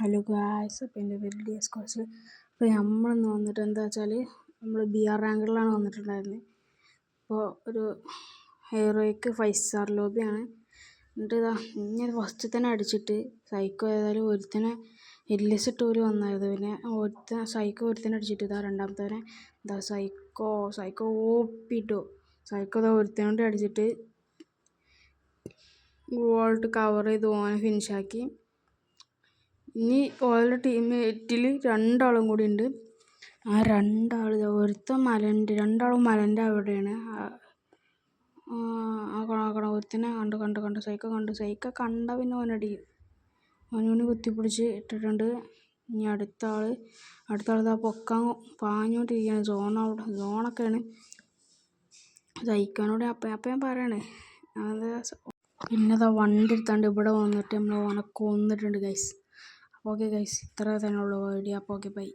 Hello guys, അപ്പോൾ എൻ്റെ പേര് ഡിയസ് കോച്ച്. അപ്പോൾ നമ്മളിന്ന് വന്നിട്ട് എന്താ വെച്ചാൽ നമ്മൾ BR റാങ്കറിലാണ് വന്നിട്ടുണ്ടായിരുന്നത്. അപ്പോൾ ഒരു ഹീറോയ്ക്ക് 5 സ്റ്റാർ ലോബിയാണ്. എന്നിട്ട് ഇങ്ങനെ ഫസ്റ്റ് തന്നെ അടിച്ചിട്ട് സൈക്കോ ഏതായാലും ഒരുത്തനെ എല്ലിസിട്ട് ഒരു വന്നായിരുന്നു. പിന്നെ സൈക്കോ ഒരുത്തനെ അടിച്ചിട്ട് രണ്ടാമത്തവനെ സൈക്കോ ഓപ്പിട്ടു. സൈക്കോ ഒരുത്തനോട് അടിച്ചിട്ട് ഗോൾട്ട് കവർ ചെയ്ത് ഓനെ ഫിനിഷാക്കി. ഇനി ഓളുടെ ടീമേറ്റിൽ 2 ആളും കൂടി ഉണ്ട്. ആ 2 ആൾ രണ്ടാളും മലൻ്റെ അവിടെയാണ്. ഒരുത്തനെ കണ്ട് സൈക്കോ കണ്ട പിന്നെ ഓനോട് കുത്തിപ്പിടിച്ച് ഇട്ടിട്ടുണ്ട്. ഇനി അടുത്ത ആൾ പൊക്കാൻ പാഞ്ഞോണ്ടിരിക്കുകയാണ്. സോണൊക്കെയാണ്. സൈക്കോനോട് അപ്പം ഞാൻ പറയണേ പിന്നെ വണ്ടി എടുത്താണ്ട് ഇവിടെ വന്നിട്ട് നമ്മൾ ഓനെ കൊന്നിട്ടുണ്ട് ഗൈസ്. അപ്പോൾ ഓക്കെ ഗൈസ്, ഇത്ര തന്നെ ഉള്ളൂ വീഡിയോ. അപ്പോൾ ഓക്കെ, ബൈ.